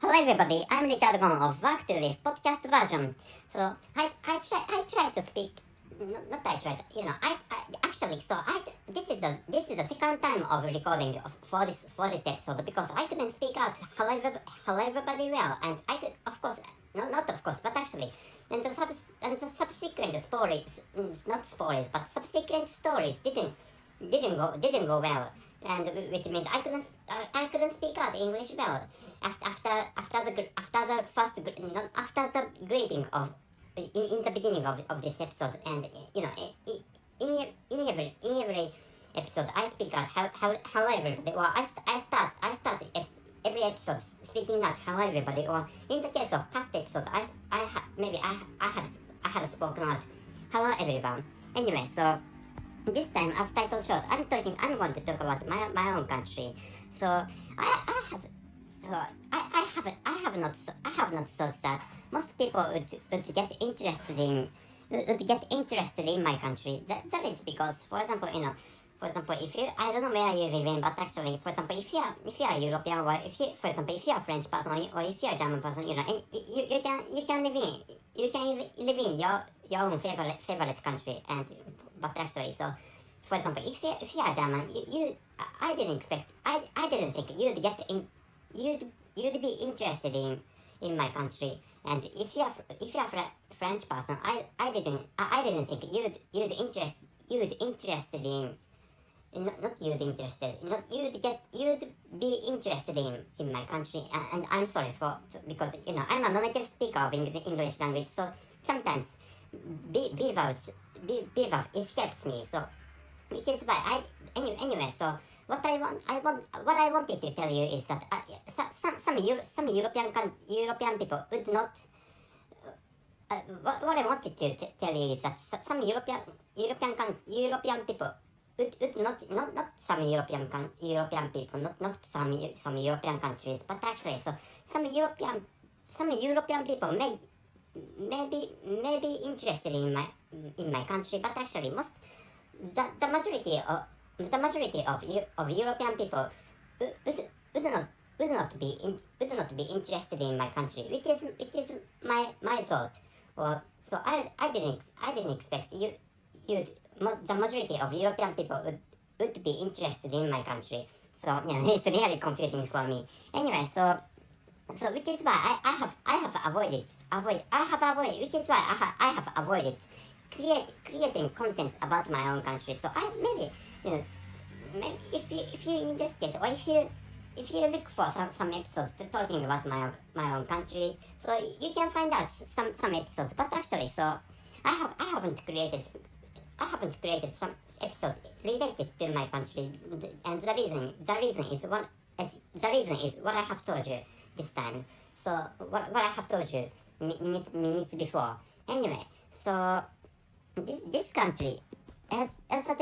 Hello everybody, I'm Richard Gon of Work to Live podcast version. So I try to speak. Not I try to, I actually. This is the second time of recording for this episode because I couldn't speak out hello everybody well, and I could, of course, not of course, but actually, and the subsequent stories, not spoilers, but subsequent stories didn't go well, and which means I couldn't speak out English well after the greeting of in the beginning of this episode, and in every episode I speak out hello everybody, or I start every episode speaking out hello everybody, or in the case of past episodes I had spoken out hello everyone. Anyway, so this time, as title shows, I'm going to talk about my own country. So I have not thought that most people would get interested in my country. That is because, for example, if you, I don't know where you live in, but actually, for example, if you are European, or if you are a French person, or if you are a German person, and you can live in your own favorite country, and but actually, so for example, if you are German, I didn't think you'd be interested in my country, and if you are French person, I didn't think you'd interested in. Not you'd interested. Not you'd be interested in my country, and I'm sorry because I'm a non-native speaker of English language, so sometimes B verb escapes me. So which is why anyway. So what I wanted to tell you is that some European people would not. What I wanted to tell you is that some European people would not some European people, not some European countries, but actually, so some European people may be interested in my country, but actually the majority of European people would not be interested in my country, which is my thought. Or so I didn't expect the majority of European people would be interested in my country. So it's really confusing for me. Anyway, so which is why I have avoided, which is why I have avoided creating contents about my own country. So maybe if you investigate, or if you look for some episodes talking about my own country, so you can find out some episodes. But actually, so I haven't created some episodes related to my country, and the reason is what I have told you this time. So what I have told you minutes before. Anyway, so this country as a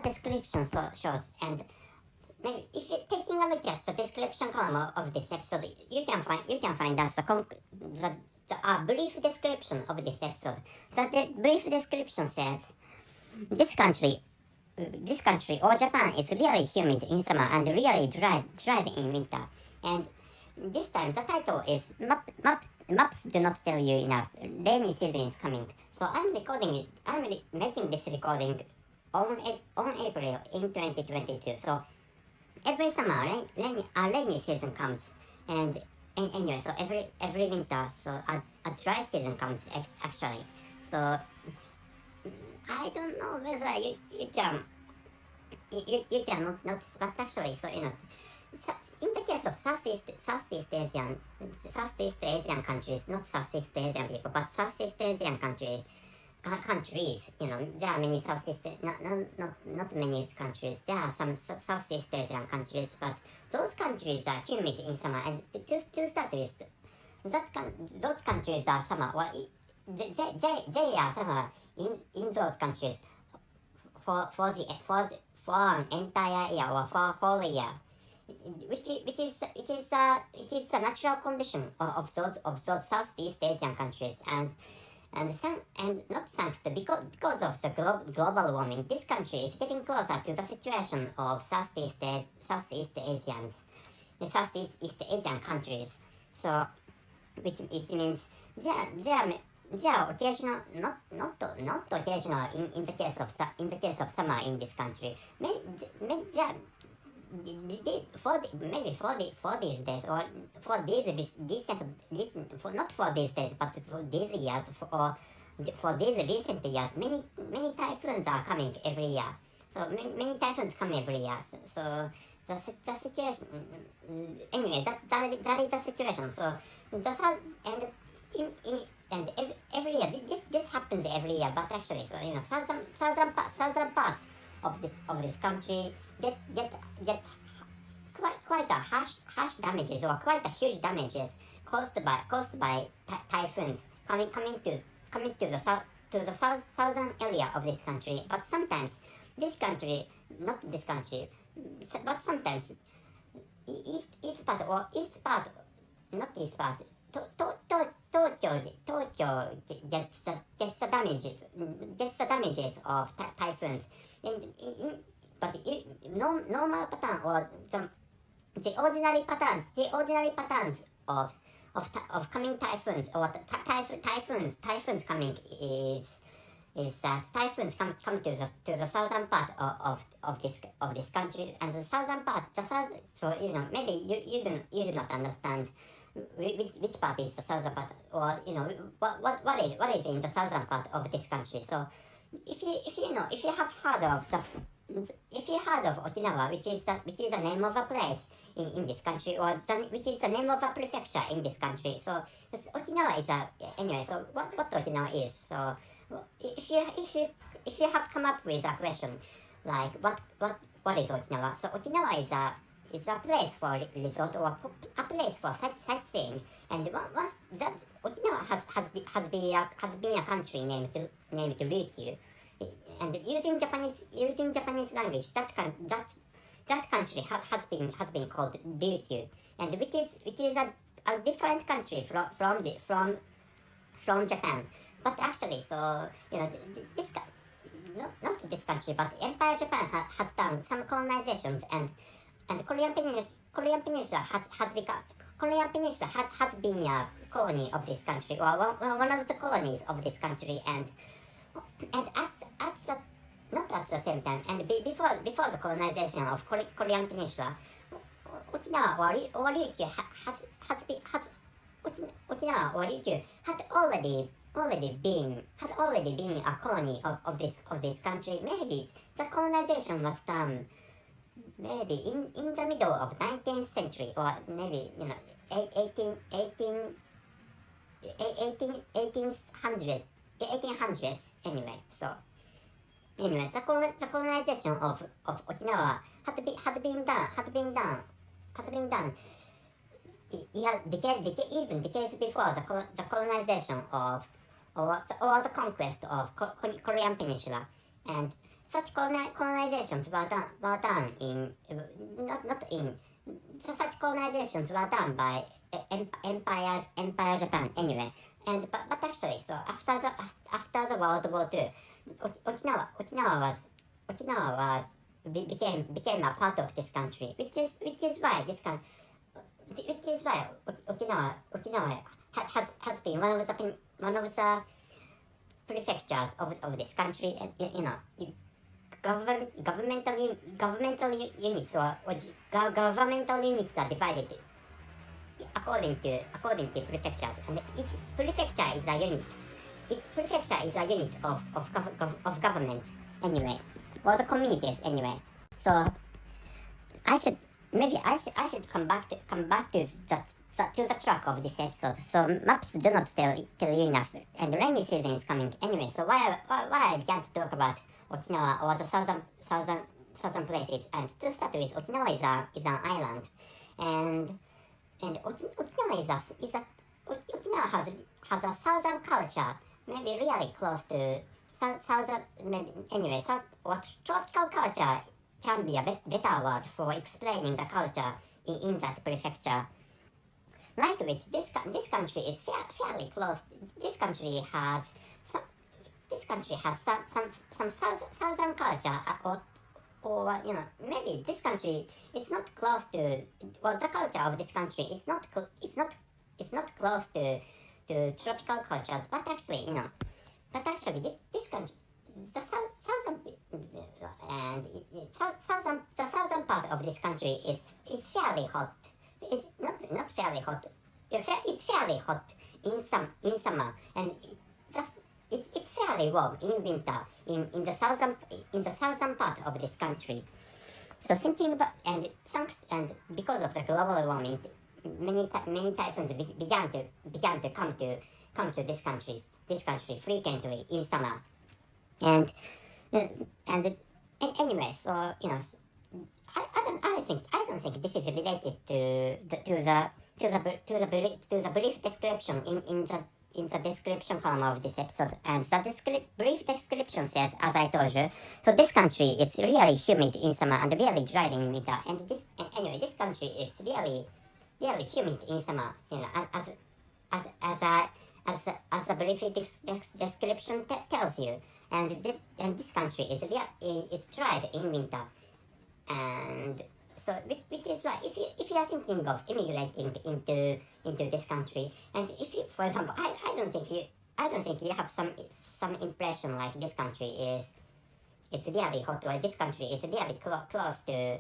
description shows, and maybe if you're taking a look at the description column of this episode, you can find out the brief description of this episode. So the brief description says, this country or Japan is really humid in summer and really dry in winter. And this time the title is Maps do not tell you enough. Rainy season is coming. So I'm making this recording on April in 2022. So every summer rainy season comes, and anyway, so every winter, so a dry season comes actually. So I don't know whether you can notice, but actually, so in the case of Southeast Asian countries, not Southeast Asian people, but Southeast Asian countries, there are many not many countries. There are some Southeast Asian countries, but those countries are humid in summer, and to start with, those countries are summer, or they are summer in those countries for an entire year, or for a whole year, which is a natural condition of those Southeast Asian countries, and not thanks to because of the global warming, this country is getting closer to the situation of Southeast Asian countries. So which means there are occasional, not occasional in the case of summer in this country. There for these days, or for these recent for not for these days but for these years, for these recent years, many typhoons are coming every year. So many typhoons come every year. So the situation, anyway, that is the situation. So the south and every year, this happens every year. But actually, so southern part of this country get quite a harsh damages, or quite a huge damages caused by typhoons coming to the southern area of this country. But sometimes not this country, but sometimes east part, not east part. Tokyo gets the damages of typhoons, but normal pattern, or the ordinary patterns of coming typhoons, or typhoons coming is that typhoons come to the southern part of this country, and the southern part, so maybe you do not understand which part is the southern part, or what is in the southern part of this country. So if you have heard of Okinawa, which is the name of a place in this country, or which is the name of a prefecture in this country. So Okinawa is anyway. So what Okinawa is? So if you have come up with a question like what is Okinawa? So Okinawa is a place for resort, or a place for sightseeing. And once that Okinawa has been a country named Ryukyu, and using Japanese language, that country has been called Ryukyu, and which is a different country from Japan. But actually, so this not this country, but Empire Japan has done some colonizations, and Korean Peninsula has been a colony of this country, or one of the colonies of this country, and not at the same time, and before the colonization of Korean Peninsula, Okinawa or Ryukyu Okinawa or Ryukyu had already been a colony of this country. Maybe the colonization was done maybe in the middle of 19th century, or maybe 1800s anyway. So anyway, the colonization of Okinawa had been done decades before the colonization of or the conquest of Korean Peninsula. And such colonizations were done in such colonizations were done by Empire Japan anyway. And but actually, so after the World War II, Okinawa became a part of this country, which is why Okinawa has been one of the prefectures of this country. And governmental units or governmental units are divided according to prefectures, and each prefecture is a unit. Each prefecture is a unit of governments anyway, or the communities anyway. So I should come back to the track of this episode. So maps do not tell you enough, and the rainy season is coming anyway. So why I began to talk about Okinawa or the southern places, and to start with, Okinawa is an island, and Okinawa Okinawa has a southern culture, maybe really close to southern, maybe anyway. What tropical culture can be a better word for explaining the culture in that prefecture. Like which this country is fairly close. This country has some southern culture, or maybe this country it's not close to, well, the culture of this country is not it's not close to tropical cultures, but actually, this country, the southern and the southern part of this country is fairly hot. It's not fairly hot. It's fairly hot in summer, and it's fairly warm in winter in the southern part of this country. So thinking about and because of the global warming, many typhoons began to come to this country frequently in summer, and anyway, so I don't think this is related to the brief description in the description column of this episode. And the brief description says, as I told you, so this country is really humid in summer and really dry in winter. And this country is really humid in summer. As the brief description tells you. And this country is dry in winter. And so, which is why if you are thinking of immigrating into this country, and if you, for example, I don't think you have some impression like this country it's really hot, or this country is really close to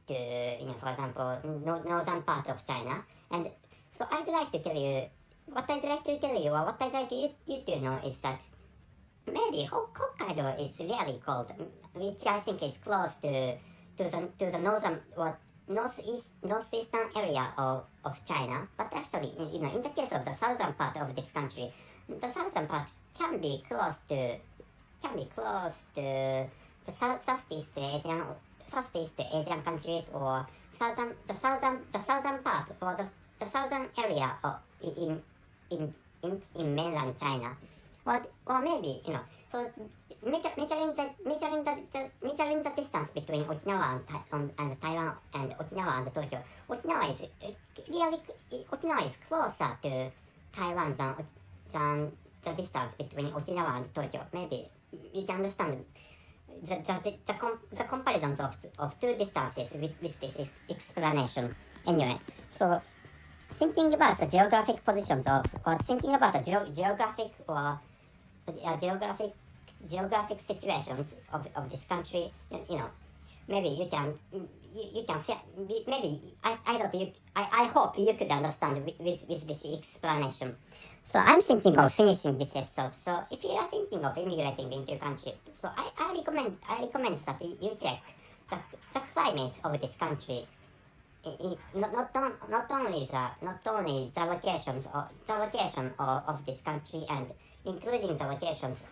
for example, northern part of China. And so what I'd like to tell you, or what I'd like you to know is that maybe Hokkaido is really cold, which I think is close to the northern or northeastern area of China. But actually, in the case of the southern part of this country, the southern part can be close to the Southeast Asian countries, or the southern part, or the southern area of in mainland China. Or maybe, so measuring the distance between Okinawa and Taiwan, and Okinawa and Tokyo. Okinawa is closer to Taiwan than the distance between Okinawa and Tokyo. Maybe you can understand the comparisons of two distances with this explanation. Anyway, so thinking about the geographic positions or thinking about the geographic situations of this country, maybe you can maybe I hope you could understand with this explanation. So I'm thinking of finishing this episode. So if you are thinking of immigrating into a country, so I recommend that you check the climate of this country. Not only the location of this country, and including the locations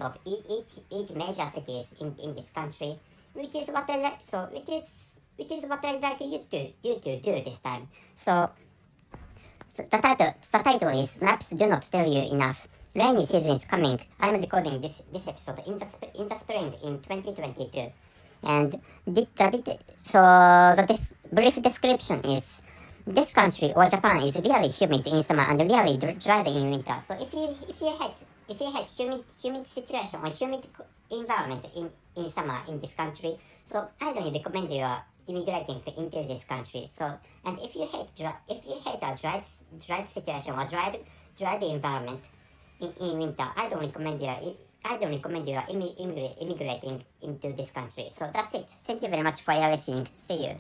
of each major cities in this country, which is what I like. So which is what I like you to do this time. So the title is Maps Do Not Tell You Enough. Rainy season is coming. I'm recording this episode in the spring in 2022. And this brief description is, this country or Japan is really humid in summer and really dry in winter. So if you hate humid situation or humid environment in summer in this country, so I don't recommend you immigrating into this country. So, and if you hate a dry situation or dry environment in winter, I don't recommend you immigrating into this country. So that's it. Thank you very much for your listening. See you.